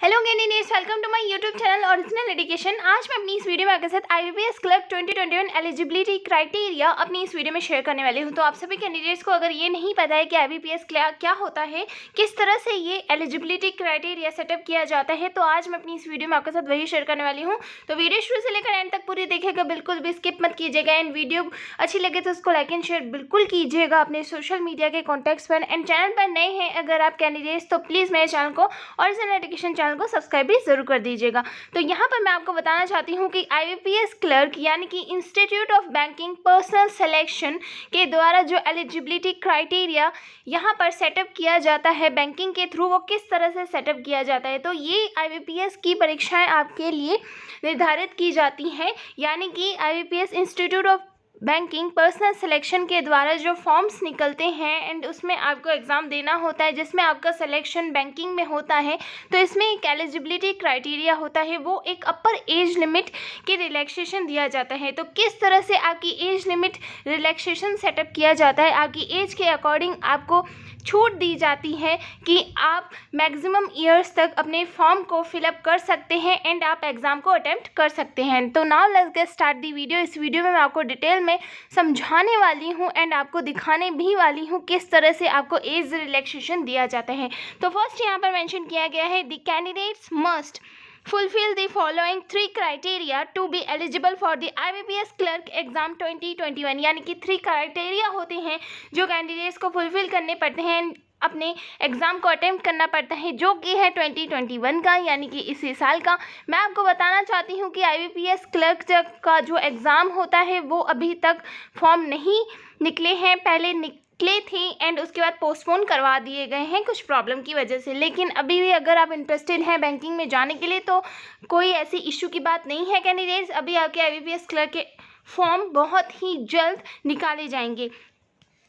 Hello candidates, welcome to my YouTube channel Original Education. आज मैं अपनी इस वीडियो में आपके साथ आईबीपीएस क्लर्क 2021 एलिजिबिलिटी क्राइटेरिया अपनी इस वीडियो में शेयर करने वाली हूं। तो आप सभी कैंडिडेट्स को अगर ये नहीं पता है कि आईबीपीएस क्या होता है, किस तरह से ये एलिजिबिलिटी क्राइटेरिया सेटअप किया जाता है, तो आज मैं अपनी इस वीडियो में आपके साथ वही शेयर करने वाली हूँ। तो वीडियो शुरू से लेकर एंड तक पूरी देखिएगा, बिल्कुल भी स्किप मत कीजिएगा। एंड वीडियो अच्छी लगे तो उसको लाइक एंड शेयर बिल्कुल कीजिएगा अपने सोशल मीडिया के कॉन्टैक्ट्स पर। एंड चैनल पर नए हैं अगर आप कैंडिडेट्स, तो प्लीज़ मेरे चैनल को ओरिजिनल एजुकेशन चैनल को सब्सक्राइब भी जरूर कर दीजिएगा। तो यहाँ पर मैं आपको बताना चाहती हूँ कि आईबीपीएस क्लर्क यानी कि institute of banking personal selection के द्वारा जो एलिजिबिलिटी क्राइटेरिया यहाँ पर सेटअप किया जाता है बैंकिंग के थ्रू, वो किस तरह से सेटअप किया जाता है। तो ये आईबीपीएस की परीक्षाएं आपके लिए निर्धारित की जाती हैं, यानी कि IBPS institute of banking personal selection के द्वारा जो फॉर्म्स निकलते हैं एंड उसमें आपको एग्ज़ाम देना होता है, जिसमें आपका सिलेक्शन बैंकिंग में होता है। तो इसमें एक एलिजिबिलिटी क्राइटेरिया होता है, वो एक अपर एज लिमिट की रिलैक्सेशन दिया जाता है। तो किस तरह से आपकी एज लिमिट रिलैक्सेशन सेटअप किया जाता है, आपकी एज के अकॉर्डिंग आपको छूट दी जाती है कि आप मैक्सिमम ईयर्स तक अपने फॉर्म को फिलअप कर सकते हैं एंड आप एग्ज़ाम को अटेम्प्ट कर सकते हैं। तो now let's get start the video. इस वीडियो में मैं आपको डिटेल में समझाने वाली हूँ एंड आपको दिखाने भी वाली हूँ किस तरह से आपको एज रिलैक्सेशन दिया जाता है। तो फर्स्ट यहाँ पर मेंशन किया गया है, the candidates must fulfill the following 3 criteria to be eligible for the IBPS clerk exam 2021। यानी कि 3 क्राइटेरिया होते हैं जो कैंडिडेट्स को फुलफिल करने पड़ते हैं, अपने एग्ज़ाम को अटेम्प्ट करना पड़ता है, जो कि है 2021 का, यानी कि इसी साल का। मैं आपको बताना चाहती हूँ कि आईबीपीएस क्लर्क का जो एग्ज़ाम होता है वो अभी तक फॉर्म नहीं निकले हैं, पहले निकले थे एंड उसके बाद पोस्टपोन करवा दिए गए हैं कुछ प्रॉब्लम की वजह से। लेकिन अभी भी अगर आप इंटरेस्टेड हैं बैंकिंग में जाने के लिए तो कोई ऐसी इशू की बात नहीं है कैंडिडेट्स। अभी आपके आईबीपीएस क्लर्क के फॉर्म बहुत ही जल्द निकाले जाएंगे।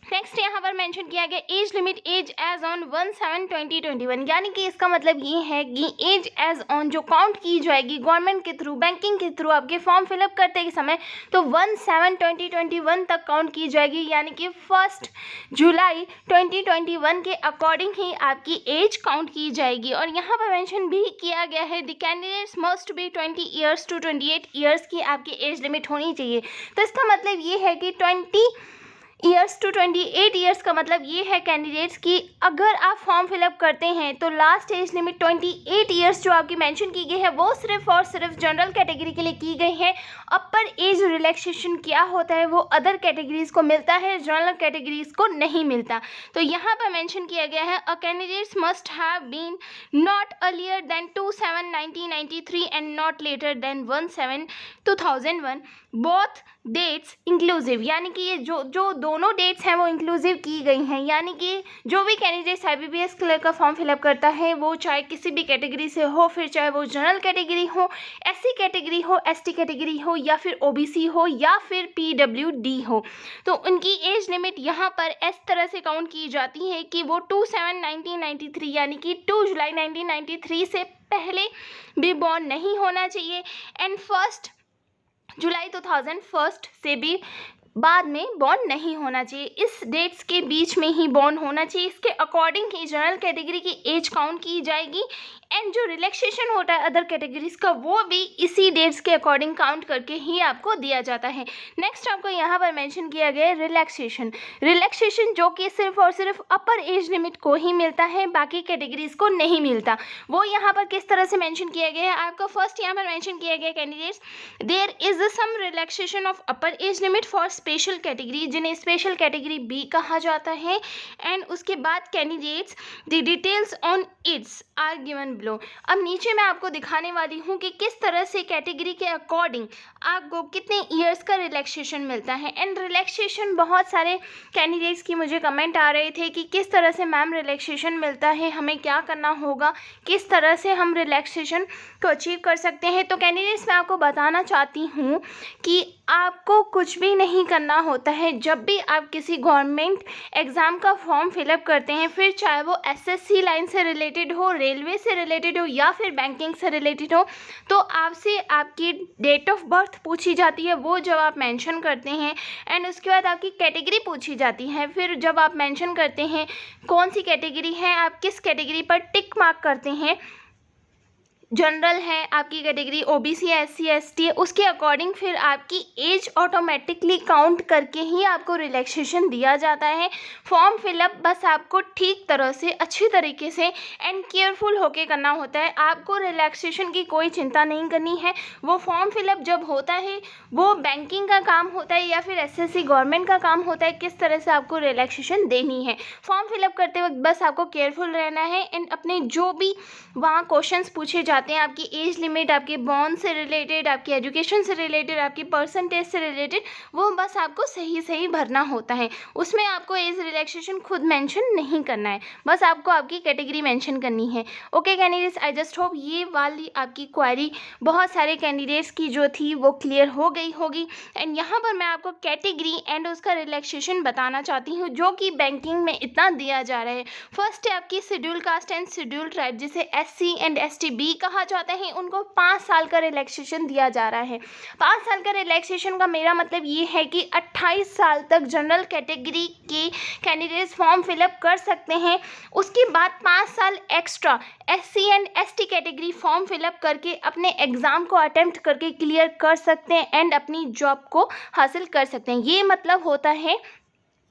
नेक्स्ट यहाँ पर मेंशन किया गया age limit age age on 1/7/2021, यानी कि इसका मतलब ये है कि एज एज ऑन जो काउंट की जाएगी गवर्नमेंट के थ्रू, बैंकिंग के थ्रू आपके फॉर्म फिलअप करते के समय, तो 1/7/2021 तक काउंट की जाएगी, यानी कि 1 जुलाई 2021 के अकॉर्डिंग ही आपकी एज काउंट की जाएगी। और यहाँ पर मेंशन भी किया गया है, the candidates must be 20 years to 28 years की आपकी एज लिमिट होनी चाहिए। तो इसका मतलब ये है कि 20 ईयर्स टू 28 ईयर्स का मतलब ये है कैंडिडेट्स कि अगर आप फॉर्म फिलअप करते हैं तो लास्ट एज लिमिट 28 ईयर्स जो आपकी मेंशन की गई है वो सिर्फ और सिर्फ जनरल कैटेगरी के लिए की गई है। अपर एज रिलैक्सेशन क्या होता है वो अदर कैटेगरीज को मिलता है, जनरल कैटेगरीज को नहीं मिलता। तो यहाँ पर मेंशन किया गया है, a candidates must have been not earlier than 2/7/1993 and not later than 1/7/2001 both dates inclusive, यानी कि ये जो दोनों डेट्स हैं वो इंक्लूसिव की गई हैं। यानी कि जो भी कैंडिडेट्स आईबीपीएस क्लर्क का फॉर्म फिलअप करता है वो चाहे किसी भी कैटेगरी से हो, फिर चाहे वो जनरल कैटेगरी हो, एससी कैटेगरी हो, एसटी कैटेगरी हो, या फिर ओबीसी हो, या फिर पीडब्ल्यूडी हो, तो उनकी एज लिमिट यहाँ पर इस तरह से काउंट की जाती है कि वो 2/7/1993 यानी कि 2 जुलाई 1993 से पहले भी बॉर्न नहीं होना चाहिए एंड 1 जुलाई 2001 से भी बाद में बॉर्न नहीं होना चाहिए। इस डेट्स के बीच में ही बॉर्न होना चाहिए। इसके अकॉर्डिंग ही जनरल कैटेगरी की एज काउंट की जाएगी एंड जो रिलैक्सेशन होता है अदर कैटेगरीज का वो भी इसी डेट्स के अकॉर्डिंग काउंट करके ही आपको दिया जाता है। नेक्स्ट आपको यहाँ पर मेंशन किया गया है रिलैक्सेशन जो कि सिर्फ और सिर्फ अपर एज लिमिट को ही मिलता है, बाकी कैटेगरीज को नहीं मिलता। वो यहाँ पर किस तरह से मेंशन किया गया है, आपको फर्स्ट यहाँ पर मेंशन किया गया candidates, there is some relaxation of upper age limit for special category, जिन्हें स्पेशल कैटेगरी बी कहा जाता है। एंड उसके बाद candidates the details on its are given below. अब नीचे मैं आपको दिखाने वाली हूँ कि किस तरह से कैटेगरी के अकॉर्डिंग आपको कितने ईयर्स का रिलैक्सेशन मिलता है। एंड रिलैक्सेशन बहुत सारे कैंडिडेट्स की मुझे कमेंट आ रहे थे कि किस तरह से मैम रिलैक्सेशन मिलता है, हमें क्या करना होगा, किस तरह से हम रिलैक्सेशन को अचीव कर सकते हैं। तो कैंडिडेट्स मैं आपको बताना चाहती हूँ कि आपको कुछ भी नहीं करना होता है। जब भी आप किसी गवर्नमेंट एग्ज़ाम का फॉर्म फिलअप करते हैं, फिर चाहे वो एसएससी लाइन से रिलेटेड हो, रेलवे से रिलेटेड हो, या फिर बैंकिंग से रिलेटेड हो, तो आपसे आपकी डेट ऑफ बर्थ पूछी जाती है, वो जब आप मेंशन करते हैं। एंड उसके बाद आपकी कैटेगरी पूछी जाती है, फिर जब आप मेंशन करते हैं कौन सी कैटेगरी है, आप किस कैटेगरी पर टिक मार्क करते हैं, जनरल है आपकी कैटेगरी, ओबीसी है, एससी एसटी है, उसके अकॉर्डिंग फिर आपकी एज ऑटोमेटिकली काउंट करके ही आपको रिलैक्सेशन दिया जाता है। फॉर्म फिलअप बस आपको ठीक तरह से, अच्छी तरीके से एंड केयरफुल होके करना होता है। आपको रिलैक्सेशन की कोई चिंता नहीं करनी है। वो फॉर्म फिलअप जब होता है वो बैंकिंग का काम होता है या फिर एसएससी गवर्नमेंट का काम होता है, किस तरह से आपको रिलैक्सेशन देनी है। फॉर्म फिलअप करते वक्त बस आपको केयरफुल रहना है एंड अपने जो भी वहाँ क्वेश्चंस पूछे जाते हैं, आपकी एज लिमिट, आपके बॉन्ड से रिलेटेड, आपकी एजुकेशन से रिलेटेड, आपकी परसेंटेज से रिलेटेड, वो बस आपको सही सही भरना होता है। उसमें आपको एज रिलैक्सेशन खुद मेंशन नहीं करना है, बस आपको आपकी कैटेगरी मेंशन करनी है। Okay candidates, I just hope ये वाली आपकी क्वेरी बहुत सारे कैंडिडेट्स की जो थी वो क्लियर हो गई होगी। एंड यहाँ पर मैं आपको कैटेगरी एंड उसका रिलैक्सेशन बताना चाहती हूँ जो कि बैंकिंग में इतना दिया जा रहा है। फर्स्ट है आपकी schedule caste and schedule tribe, जिसे एससी एंड एसटी बी कहा जाता है, उनको 5 साल का रिलैक्सेशन दिया जा रहा है। 5 साल का रिलैक्सेशन का मेरा मतलब ये है कि 28 साल तक जनरल कैटेगरी के कैंडिडेट्स फॉर्म फिलअप कर सकते हैं। उसके बाद 5 साल extra SC and ST category form fill up करके अपने एग्ज़ाम को अटेम्प्ट करके क्लियर कर सकते हैं एंड अपनी जॉब को हासिल कर सकते हैं। ये मतलब होता है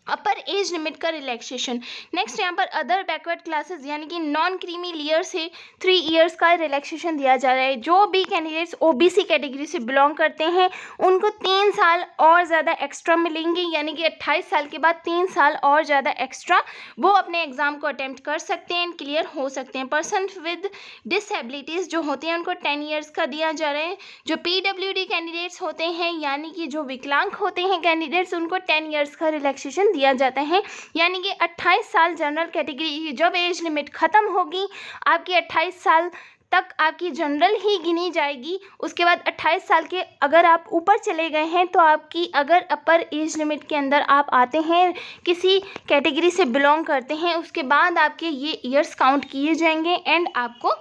अपर एज लिमिट का रिलैक्सेशन। नेक्स्ट यहाँ पर अदर बैकवर्ड क्लासेस यानी कि नॉन क्रीमी लेयर से 3 इयर्स का रिलैक्सेशन दिया जा रहा है। जो भी कैंडिडेट्स ओबीसी कैटेगरी से बिलोंग करते हैं उनको 3 साल और ज़्यादा एक्स्ट्रा मिलेंगे, यानी कि 28 साल के बाद 3 साल और ज़्यादा एक्स्ट्रा वो अपने एग्ज़ाम को अटैम्प्ट कर सकते हैं, क्लियर हो सकते हैं। पर्सन विद डिसेबिलिटीज़ जो होते हैं उनको 10 इयर्स का दिया जा रहा है। जो पीडब्ल्यूडी कैंडिडेट्स होते हैं यानी कि जो विकलांग होते हैं कैंडिडेट्स, उनको 10 इयर्स का रिलैक्सेशन दिया जाता है। यानी कि 28 साल जनरल कैटेगरी की जब एज लिमिट ख़त्म होगी, आपकी 28 साल तक आपकी जनरल ही गिनी जाएगी। उसके बाद 28 साल के अगर आप ऊपर चले गए हैं तो आपकी, अगर अपर एज लिमिट के अंदर आप आते हैं, किसी कैटेगरी से बिलोंग करते हैं, उसके बाद आपके ये ईयर्स काउंट किए जाएंगे एंड आपको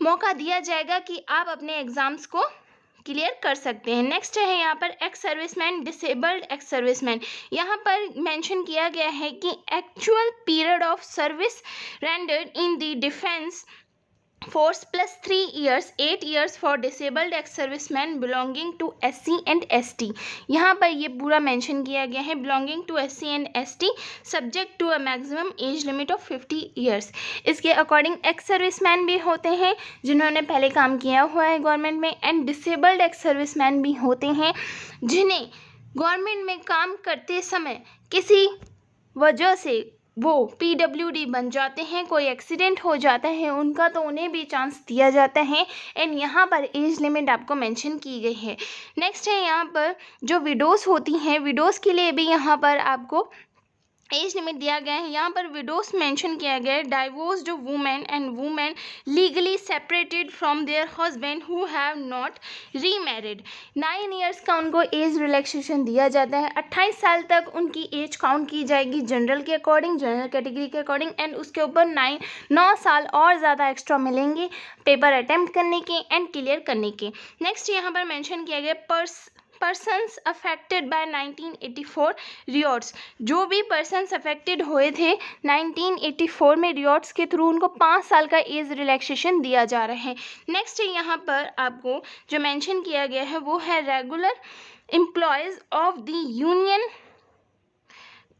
मौका दिया जाएगा कि आप अपने एग्ज़ाम्स को क्लियर कर सकते हैं। नेक्स्ट है यहाँ पर ex serviceman, disabled ex serviceman. यहाँ पर मेंशन किया गया है कि actual period of service rendered in the defence force plus 3 years, 8 years for disabled ex serviceman belonging to SC and ST. यहाँ पर ये पूरा मेंशन किया गया है, belonging to SC and ST subject to a maximum age limit of 50 years। इसके according ex serviceman भी होते हैं जिन्होंने पहले काम किया हुआ है गवर्नमेंट में, एंड डिसेबल्ड एक्स सर्विसमैन भी होते हैं जिन्हें गवर्नमेंट में काम करते समय किसी वजह से वो पीडब्ल्यूडी बन जाते हैं, कोई एक्सीडेंट हो जाता है उनका, तो उन्हें भी चांस दिया जाता है एंड यहाँ पर एज लिमिट आपको मेंशन की गई है। नेक्स्ट है यहाँ पर जो विडोज़ होती हैं, विडोज़ के लिए भी यहाँ पर आपको एज लिमिट दिया गया है। यहाँ पर विडोज मेंशन किया गया है, divorced women and women legally separated from there husband who have not remarried. 9 years का उनको एज रिलैक्सेशन दिया जाता है। 28 साल तक उनकी एज काउंट की जाएगी जनरल के अकॉर्डिंग, जनरल कैटेगरी के अकॉर्डिंग, एंड उसके ऊपर 9 साल और ज़्यादा एक्स्ट्रा मिलेंगे पेपर अटैम्प्ट करने के एंड क्लियर करने के। नेक्स्ट यहाँ पर मेंशन किया गया पर्सन्स अफेक्टेड बाय 1984 रियॉट्स। जो भी पर्सन्स अफेक्टेड हुए थे 1984 में रियॉट्स के थ्रू, उनको 5 साल का एज रिलैक्सेशन दिया जा रहा है। नेक्स्ट यहाँ पर आपको जो मेंशन किया गया है वो है regular employees of the union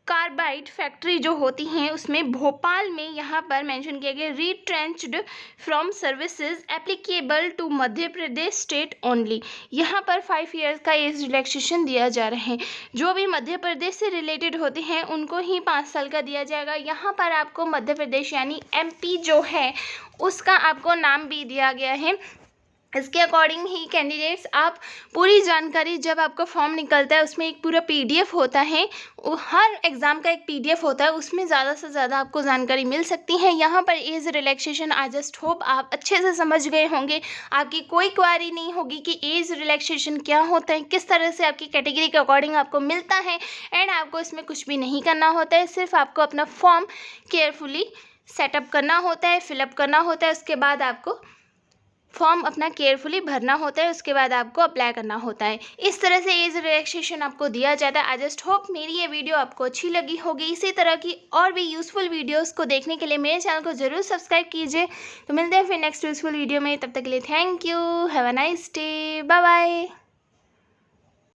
carbide factory जो होती हैं उसमें भोपाल में, यहाँ पर मेंशन किया गया retrenched from services applicable to Madhya Pradesh state only. यहाँ पर 5 इयर्स का एज रिलैक्सेशन दिया जा रहा है। जो भी मध्य प्रदेश से रिलेटेड होते हैं उनको ही 5 साल का दिया जाएगा। यहाँ पर आपको मध्य प्रदेश यानी एमपी जो है उसका आपको नाम भी दिया गया है। इसके अकॉर्डिंग ही कैंडिडेट्स आप पूरी जानकारी, जब आपका फॉर्म निकलता है उसमें एक पूरा पीडीएफ होता है, हर एग्ज़ाम का एक पीडीएफ होता है, उसमें ज़्यादा से ज़्यादा आपको जानकारी मिल सकती है। यहाँ पर age relaxation I just hope आप अच्छे से समझ गए होंगे, आपकी कोई क्वेरी नहीं होगी कि एज रिलैक्सेशन क्या होता है, किस तरह से आपकी कैटेगरी के अकॉर्डिंग आपको मिलता है, एंड आपको इसमें कुछ भी नहीं करना होता है, सिर्फ आपको अपना फॉर्म केयरफुली सेटअप करना होता है, फिलअप करना होता है, उसके बाद आपको फॉर्म अपना केयरफुली भरना होता है, उसके बाद आपको अप्लाई करना होता है। इस तरह से एज रिलैक्सेशन आपको दिया जाता है। आई जस्ट होप मेरी ये वीडियो आपको अच्छी लगी होगी। इसी तरह की और भी यूज़फुल वीडियोस को देखने के लिए मेरे चैनल को ज़रूर सब्सक्राइब कीजिए। तो मिलते हैं फिर नेक्स्ट यूज़फुल वीडियो में, तब तक के लिए thank you, have a nice day, bye bye.